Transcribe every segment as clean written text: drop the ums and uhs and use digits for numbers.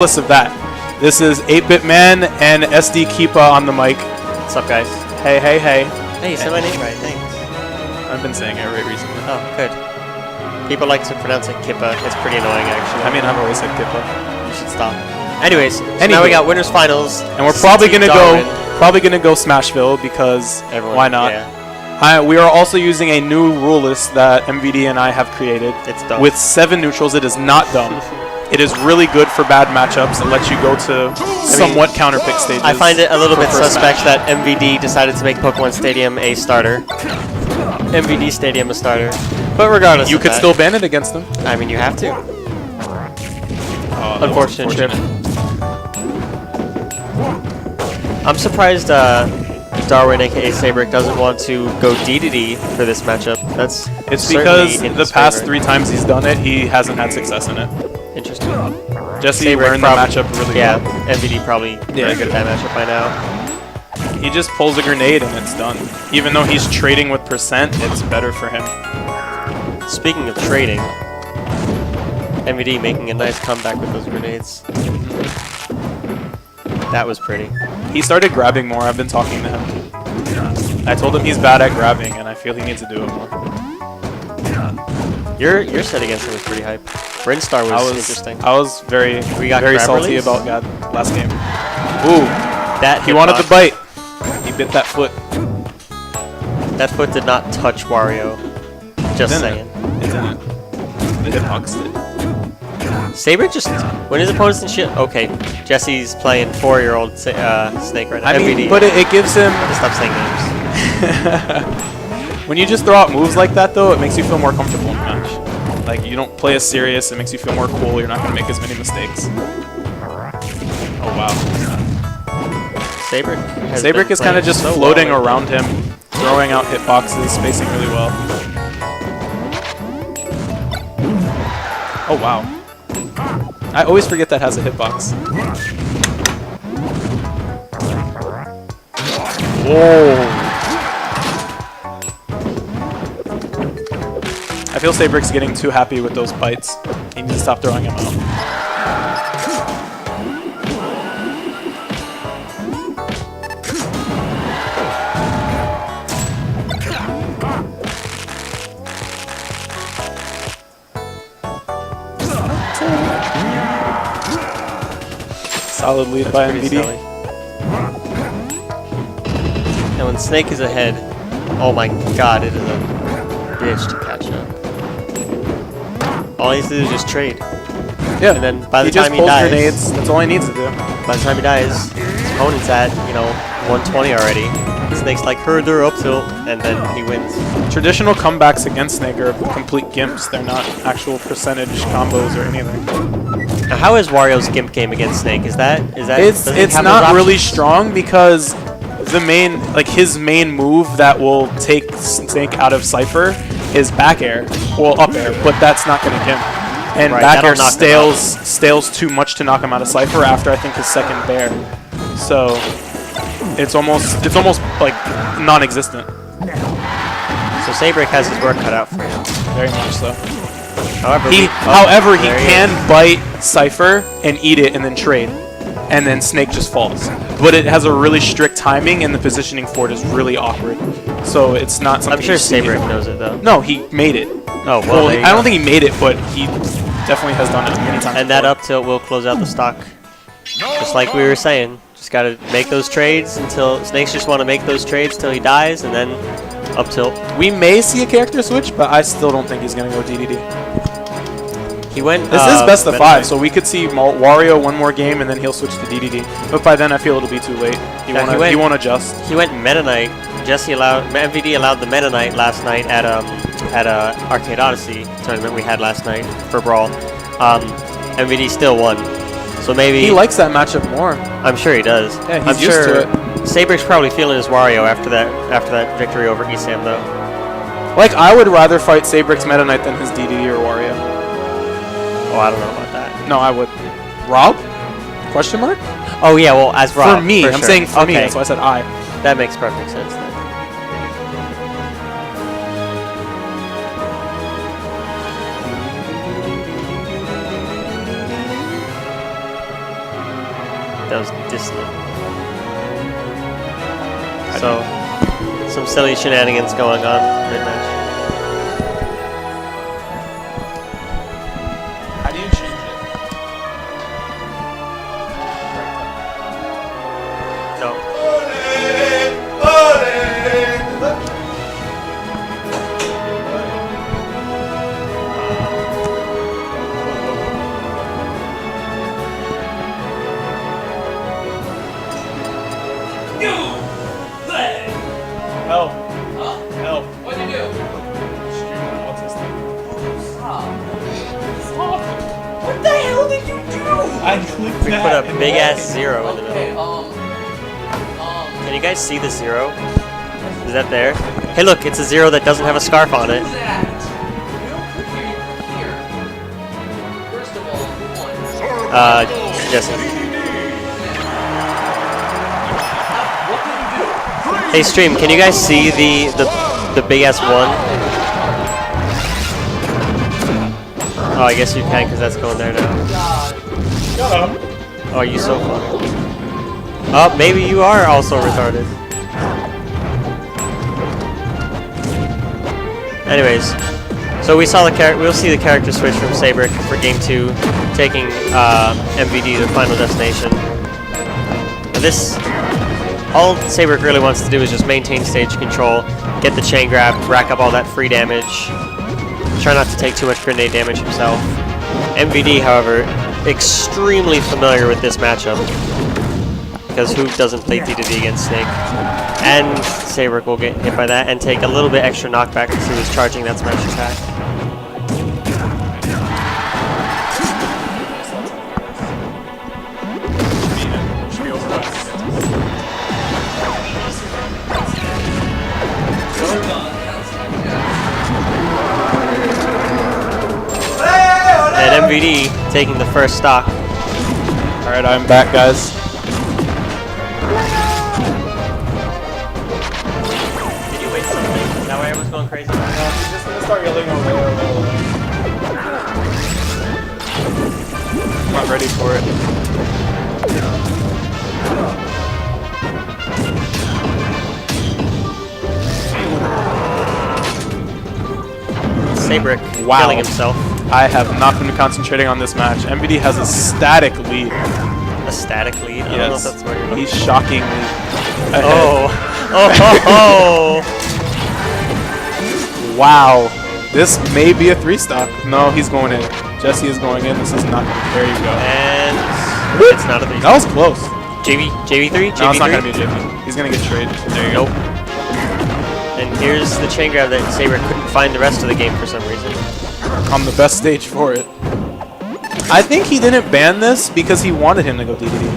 Of that. This is 8-Bit Man and SD Keepa on the mic. What's up, guys? Hey, hey, hey. Hey, you said my name right, thanks. I've been saying it right recently. Oh, good. People like to pronounce it Kippa. It's pretty annoying, actually. I mean, I've always said Keepa. You should stop. Anyways, so now we got winners finals, and we're probably gonna go Smashville because why not? Yeah. We are also using a new rule list that MVD and I have created. It's dumb. With 7 neutrals. It is not dumb. It is really good for bad matchups and lets you go to somewhat counterpick stages. I find it a little bit suspect that MVD decided to make Pokemon Stadium a starter. MVD Stadium a starter. But regardless, you could still ban it against them. I mean, you have to. Unfortunate trip. I'm surprised Darwin, aka Seibrik, doesn't want to go Dedede for this matchup. It's because the past 3 times he's done it, he hasn't had success in it. Interesting. Jesse learned the matchup really well. Yeah, MVD probably very good at that matchup by now. He just pulls a grenade and it's done. Even though he's trading with percent, it's better for him. Speaking of trading, MVD making a nice comeback with those grenades. That was pretty. He started grabbing more. I've been talking to him. I told him he's bad at grabbing, and I feel he needs to do it more. Your set against him was pretty hype. Brinstar was interesting. I was very salty about God last game. Ooh, he wanted the bite. He bit that foot. That foot did not touch Wario. Just saying. It didn't. The hitbox did. Seibrik just, when his opponents and shit, okay, Jesse's playing 4-year-old Snake right now. I mean, but it gives him... Stop saying names. When you just throw out moves like that, though, it makes you feel more comfortable in the match. Like, you don't play as serious, it makes you feel more cool, you're not going to make as many mistakes. Oh, wow. Seibrik is kind of just floating around him, throwing out hitboxes, spacing really well. Oh, wow. I always forget that has a hitbox. Whoa. I feel Seibrik's getting too happy with those bites. He needs to stop throwing them out. Solid lead by MVD. And when Snake is ahead, oh my god, it is a bitch to catch up. All he needs to do is just trade. Yeah, and then by the time he dies, grenades. That's all he needs to do. By the time he dies, his opponent's at 120 already. Snake's like further up tilt, and then he wins. Traditional comebacks against Snake are complete gimps. They're not actual percentage combos or anything. Now, how is Wario's gimp game against Snake? Is that? It's not really strong because the main his main move that will take Snake out of Cypher is back air, well up air, but that's not going to gimp. And back air stales too much to knock him out of Cypher after I think his second bear. So it's almost like non-existent. So Seibrik has his work cut out for him. Very much so. However, he can bite Cypher and eat it and then trade. And then Snake just falls. But it has a really strict timing and the positioning for it is really awkward. So it's not something I'm sure Seibrik knows it though. No, he made it. Oh, well, I don't think he made it, but he definitely has done it many times. And that up tilt will close out the stock. Just like we were saying. Just got to make those trades until Snakes just want to make those trades till he dies and then up tilt. We may see a character switch, but I still don't think he's going to go DDD. He went. This is best of 5, so we could see Wario one more game and then he'll switch to DDD. But by then I feel it'll be too late. He won't adjust. He went Metaknight. MVD allowed the Metaknight last night at Arcade Odyssey tournament we had last night for Brawl. MVD still won. So maybe he likes that matchup more. I'm sure he does. Yeah, he's used to it. Seibrik's probably feeling his Wario after that victory over Esam though. Like I would rather fight Seibrik's Metaknight than his DDD or Wario. Oh, I don't know about that. No, I would. Rob? Question mark? Oh yeah, well as Rob. For me, I'm saying for me. That's why I said I. That makes perfect sense then. That was dissonant. So, some silly shenanigans going on mid-match. How do you change it? No. Help. Huh? Help. What'd you do? Streaming autistic. Stop. What the hell did you do? I clicked We that. put a big ass 0 in the Okay, middle. Can you guys see the 0? Is that there? Hey look, it's a 0 that doesn't have a scarf on it. Do that. You don't click here, you click here. First of all, who won? Jesse. What did you do? Hey stream, can you guys see the big ass 1? Oh, I guess you can because that's going there now. God. Shut up. Oh, you so funny. Oh, maybe you are also retarded. Anyways, so we'll see the character switch from Seibrik for game 2, taking MVD to final destination. All Seibrik really wants to do is just maintain stage control, get the chain grab, rack up all that free damage, try not to take too much grenade damage himself. MVD, however, extremely familiar with this matchup, because who doesn't play Dedede against Snake? And Seibrik will get hit by that and take a little bit extra knockback because he was charging that smash attack. And MVD taking the first stock. Alright, I'm back, guys. Did you wait something? Is that why everyone's going crazy? He's just gonna start yelling over there. I'm not ready for it. Seibrik Wow. killing himself. I have not been concentrating on this match. MVD has a static lead. A static lead? I don't know if Yes. that's where you're looking. He's shockingly ahead. Oh. Oh. Wow. This may be a 3-stock. No, he's going in. Jesse is going in. This is not. There you go. And it's not a 3. That was close. JV3? No, it's not going to be a JV. He's going to get traded. There you go. And here's the chain grab that Seibrik couldn't find the rest of the game for some reason. On the best stage for it. I think he didn't ban this because he wanted him to go Dedede.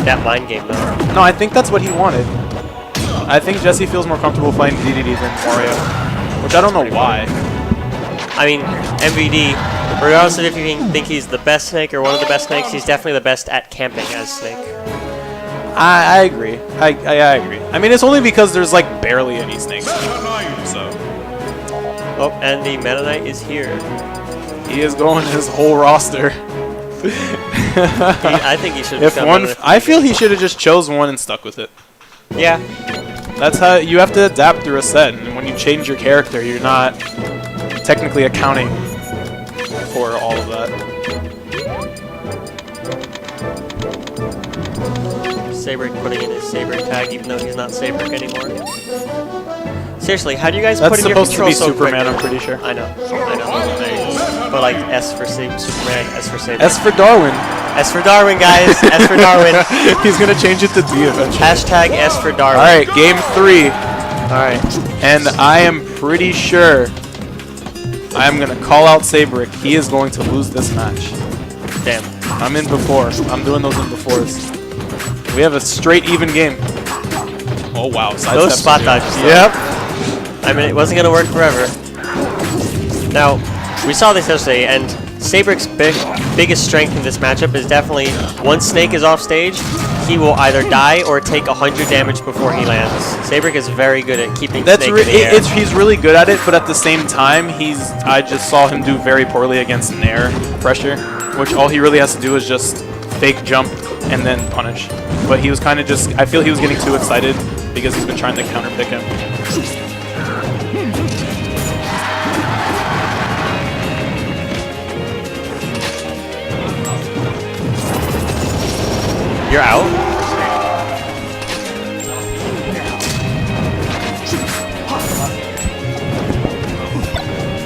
That mind game though. No, I think that's what he wanted. I think Jesse feels more comfortable playing Dedede than Wario, which I don't know why. I mean, MVD, regardless of if you think he's the best Snake or one of the best Snakes, he's definitely the best at camping as Snake. I agree. I agree. I mean, it's only because there's like barely any snakes. So Oh, and the Metaknight is here. he is going his whole roster. I think he should If become one, Metaknight. I feel he should have just chose one and stuck with it. Yeah. That's how you have to adapt through a set, and when you change your character, you're not technically accounting for all of that. Seibrik putting in his Seibrik tag even though he's not Seibrik anymore. Seriously, how do you guys That's put in your supposed to control be so Superman, quick? I'm pretty sure. I know. But like S for Superman, S for Seibrik. S for Darwin. S for Darwin, guys. S for Darwin. He's gonna change it to D eventually. Hashtag S for Darwin. All right, game 3, Alright. and I am pretty sure I am gonna call out Seibrik. He is going to lose this match. Damn. I'm in before. I'm doing those in befores. We have a straight even game. Oh wow, sidestep. Those spot dodges. though. Yep. I mean, it wasn't going to work forever. Now, we saw this yesterday, and Seibrik's biggest strength in this matchup is definitely once Snake is off stage, he will either die or take 100 damage before he lands. Seibrik is very good at keeping Snake in the air. He's really good at it, but at the same time, I just saw him do very poorly against Nair pressure, which all he really has to do is just fake jump and then punish. But he was kind of just, I feel he was getting too excited because he's been trying to counter pick him. You're out?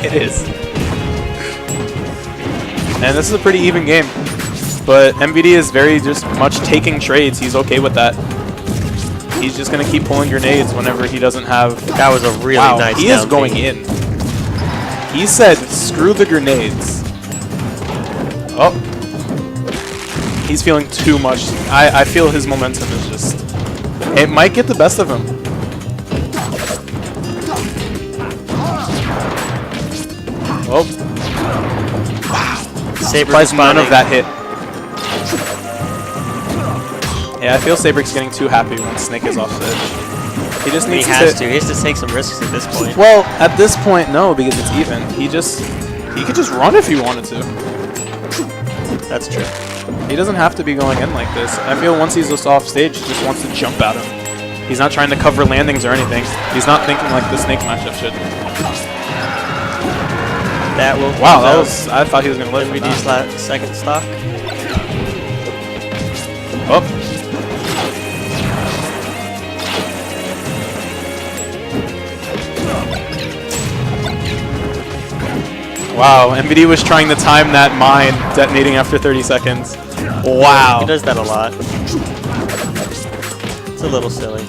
It is. And this is a pretty even game. But MVD is very just much taking trades. He's okay with that. He's just going to keep pulling grenades whenever he doesn't have... That was a really nice he is going in. He said, screw the grenades. Oh. He's feeling too much. I feel his momentum is just... It might get the best of him. Oh. Wow. Seibrik None of that hit. Yeah, I feel Seibrik's getting too happy when Snake is off stage. He just needs He has to take some risks at this point. Well, at this point, no, because it's even. He could just run if he wanted to. That's true. He doesn't have to be going in like this. I feel once he's just off stage, he just wants to jump at him. He's not trying to cover landings or anything. He's not thinking like the Snake matchup should. That will. Wow, that was. I thought he was going to live. MVD's second stock. Oh. Wow, MVD was trying to time that mine detonating after 30 seconds. Wow. He does that a lot. It's a little silly.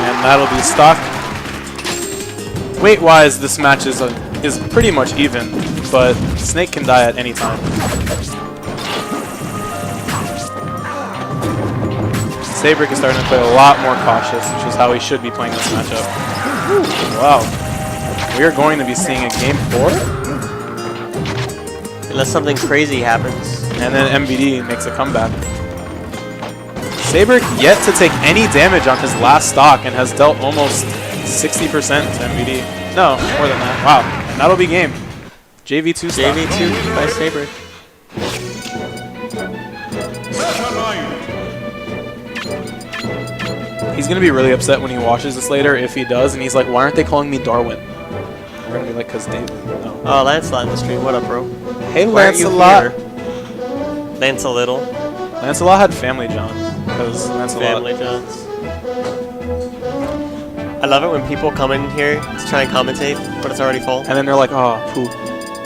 And that'll be stock. Weight-wise, this match is pretty much even, but Snake can die at any time. Seibrik is starting to play a lot more cautious, which is how he should be playing this matchup. Wow. We are going to be seeing a game 4? Unless something crazy happens. And then MVD makes a comeback. Seibrik yet to take any damage on his last stock and has dealt almost 60% to MVD. No, more than that. Wow. And that'll be game. JV2 stock. JV2 by Seibrik. He's going to be really upset when he watches this later, if he does, and he's like, why aren't they calling me Darwin? We're going to be like, because David. No. Oh, Lancelot in the stream. What up, bro? Hey, Why are you Lancelot. here? Lance a little. Lancelot had Family John. Because Lancelot. Family Johns. I love it when people come in here to try and commentate, but it's already full. And then they're like, oh, poop.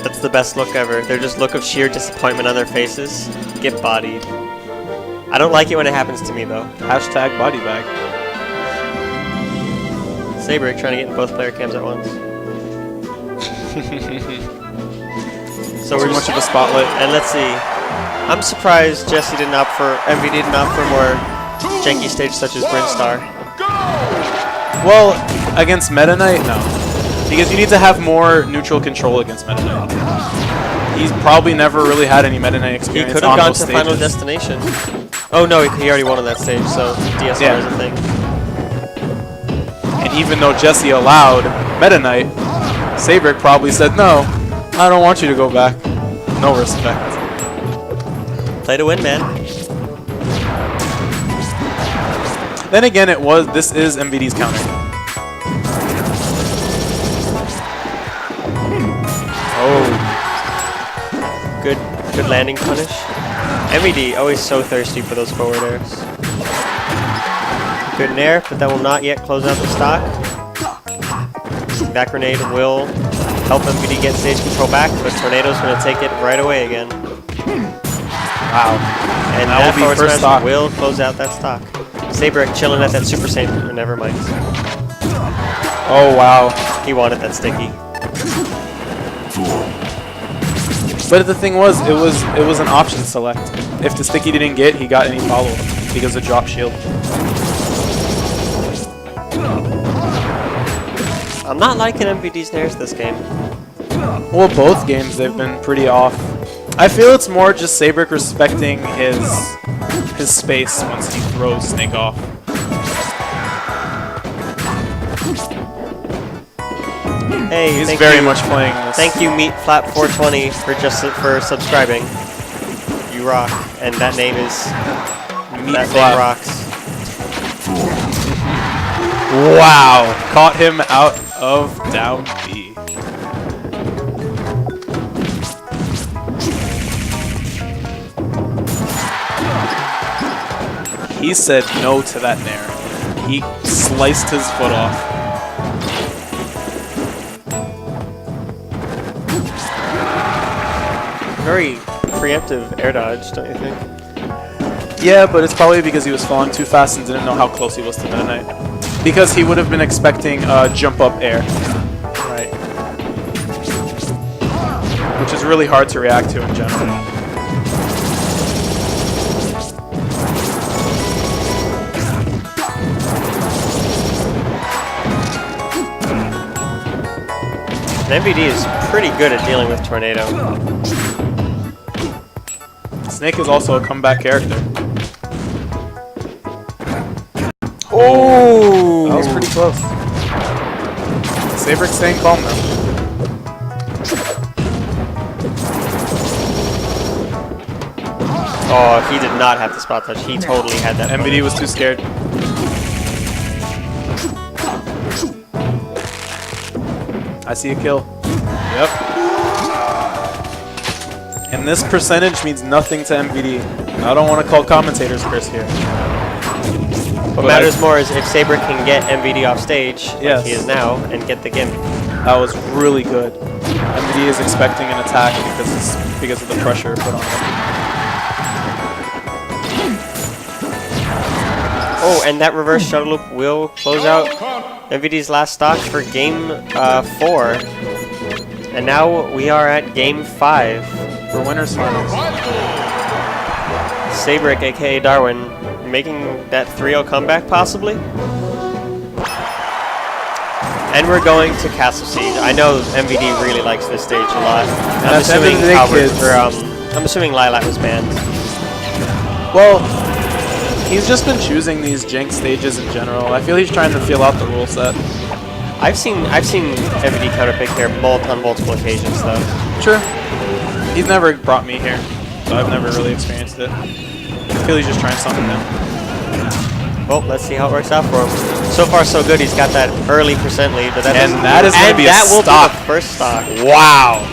That's the best look ever. They're just look of sheer disappointment on their faces. Get bodied. I don't like it when it happens to me, though. Hashtag body bag. Seibrik trying to get in both player cams at once. So we're Too just much of a spotlight. And let's see. I'm surprised Jesse didn't opt for MVD didn't opt for more janky stage such as Brinstar. Well, against Metaknight, no. Because you need to have more neutral control against Metaknight. He's probably never really had any Metaknight He experience could on have gone those to stages. Final Destination. Oh no, he already won on that stage, so DSR is a thing. And even though Jesse allowed Metaknight, Seibrik probably said, no, I don't want you to go back. No respect. Play to win, man. Then again, this is MVD's counter. Oh. Good landing punish. MVD always so thirsty for those forward airs. Good nair, but that will not yet close out the stock. Back grenade will help MVD get stage control back, but Tornado's going to take it right away again. Wow. And that that will be forward first smash stock. will close out that stock. Seibrik chilling at that Super Saiyan. Never mind. Oh, wow. He wanted that sticky. But the thing was, it was an option select. If the sticky didn't get, he got any follow-up because of drop shield. I'm not liking MVD's nairs this game. Well, both games they've been pretty off. I feel it's more just Seibrik respecting his space once he throws Snake off. Hey, He's very much playing this. Thank you, Meat Flap 420, for subscribing. You rock, and that name is Meat Flap. Flap. Rocks. Wow, caught him out of down B. He said no to that nair. He sliced his foot off. Very preemptive air dodge, don't you think? Yeah, but it's probably because he was falling too fast and didn't know how close he was to Metaknight. Because he would have been expecting jump up air. Right. Which is really hard to react to in general. And MVD is pretty good at dealing with Tornado. Snake is also a comeback character. Oh, that was pretty close. Seibrik staying calm though. Oh, he did not have the spot touch. He totally had that. MVD was too scared. I see a kill. Yep. And this percentage means nothing to MVD. I don't want to call commentators Chris here. What matters more is if Seibrik can get MVD off stage, Yes. like he is now, and get the gimp. That was really good. MVD is expecting an attack because of the pressure put on him. Oh, and that reverse shuttle loop will close out MVD's last stock for game 4. And now we are at game 5. For winners finals. Seibrik, aka Darwin, making that 3-0 comeback possibly. And we're going to Castle Siege. I know MVD really likes this stage a lot. I'm assuming I'm assuming Lilat was banned. Well, he's just been choosing these jank stages in general. I feel he's trying to feel out the rule set. I've seen MVD counterpick here on multiple occasions though. Sure. He's never brought me here, so I've never really experienced it. I feel he's just trying something new. Well, let's see how it works out for him. So far, so good. He's got that early percent lead, but that is going to be a will stock. be the first stock. Wow.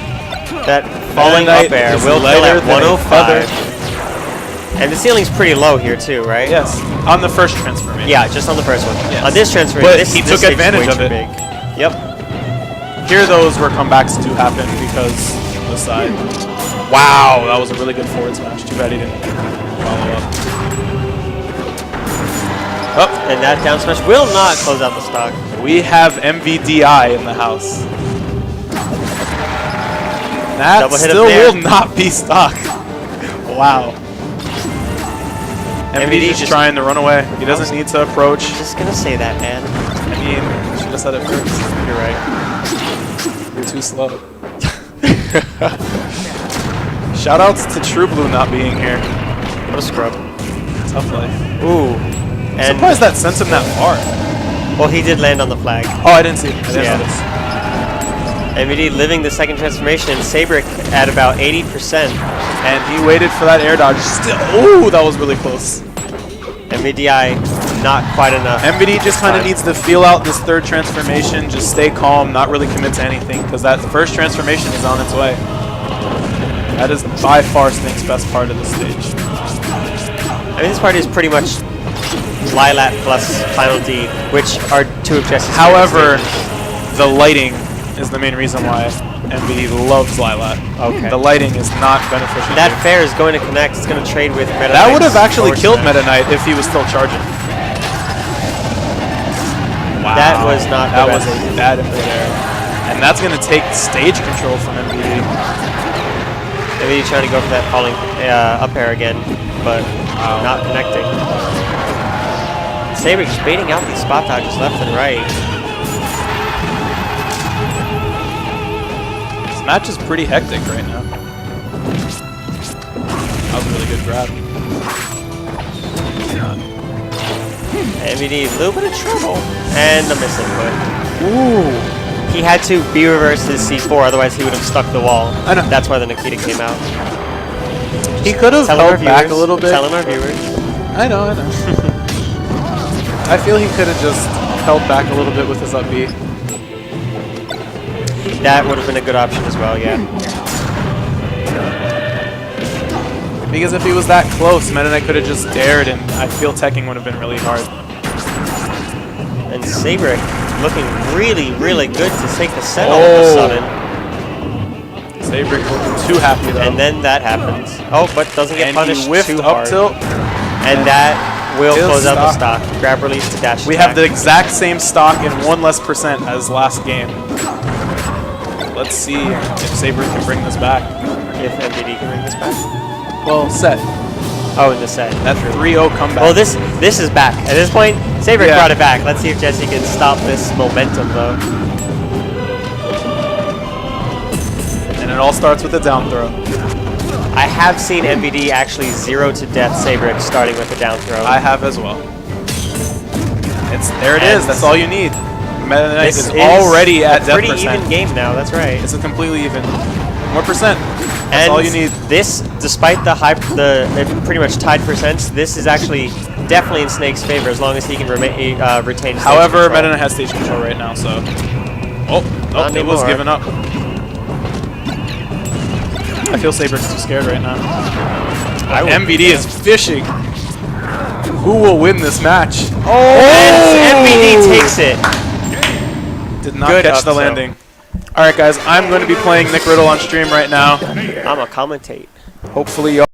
That falling up air will kill at 105. And the ceiling's pretty low here too, right? Yes. On the first transformation. Yeah, just on the first one. Yes. On this transformation, But he took advantage of it. Big. Yep. Here, those where comebacks do happen because of the side. Wow, that was a really good forward smash. Too bad he didn't follow up. Oh, And that down smash will not close out the stock. we have MVDI in the house. That Double hit still up there. will not be stock. Wow. MVD's just trying to run away. He doesn't need to approach. Just gonna say that, man. I mean, you should have said it first. You're right. You're too slow. Shoutouts to True Blue not being here. What a scrub. Tough play. Ooh. I'm And surprised that sent him that far. well, he did land on the flag. Oh, I didn't see it. I didn't Yeah. notice. MVD living the second transformation, and Seibrik at about 80%. And he waited for that air dodge. Still, ooh, that was really close. MVDI not quite enough. MVD just kind of needs to feel out this third transformation, just stay calm, not really commit to anything, because that first transformation is on its way. That is by far Snake's best part of the stage. I mean, this part is pretty much Lilat plus Final D, which are two objectives. However, the lighting is the main reason why MVD loves Lilat. Okay. The lighting is not beneficial. That here. fair is going to connect. It's going to trade with Metaknight. That would have actually killed Metaknight if he was still charging. Wow. That was not That the was best. a bad input there. And that's going to take stage control from MVD. MVD trying to go for that falling up air again, but not connecting. Seibrik just baiting out these spot dodges left and right. This match is pretty hectic right now. That was a really good grab. MVD, a little bit of trouble. And a miss input. Ooh. He had to B-reverse his C4, otherwise he would have stuck the wall. I know. That's why the Nikita came out. He could have held back a little bit. Telling our viewers. I know, I know. I feel he could have just held back a little bit with his up B. That would have been a good option as well, yeah. Because if he was that close, Metaknight could have just dared, and I feel teching would have been really hard. And Seibrik looking really, really good to take the set all of a sudden. Seibrik looking too happy though. And then that happens. Oh, but doesn't get And punished he whiffed too up hard. tilt. And that will He'll close out the stock. stock. Grab release to dash We attack. have the exact same stock and 1 less % as last game. Let's see if Seibrik can bring this back. If MVD can bring this back. Well, set. Oh, in the set. That 3-0 comeback. Well, this is back. At this point, Seibrik Yeah. brought it back. Let's see if Jesse can stop this momentum, though. And it all starts with a down throw. I have seen MVD actually 0 to death Seibrik starting with a down throw. I have as well. There it is. That's all you need. Metaknight This is already at a death pretty percent. even game now. That's right. It's a completely even. More percent. That's And all you need. this, despite the pretty much tied percents, this is actually definitely in Snake's favor as long as he can retain. Stage However, control. Metaknight has stage control right now, so. Oh, Not it was anymore. given up. I feel Seibrik's too scared right now. MVD is fishing. Who will win this match? And MVD takes it. Did not Good catch up the tilt. landing. All right, guys, I'm going to be playing Nick Riddle on stream right now. I'm a commentate. Hopefully, y'all.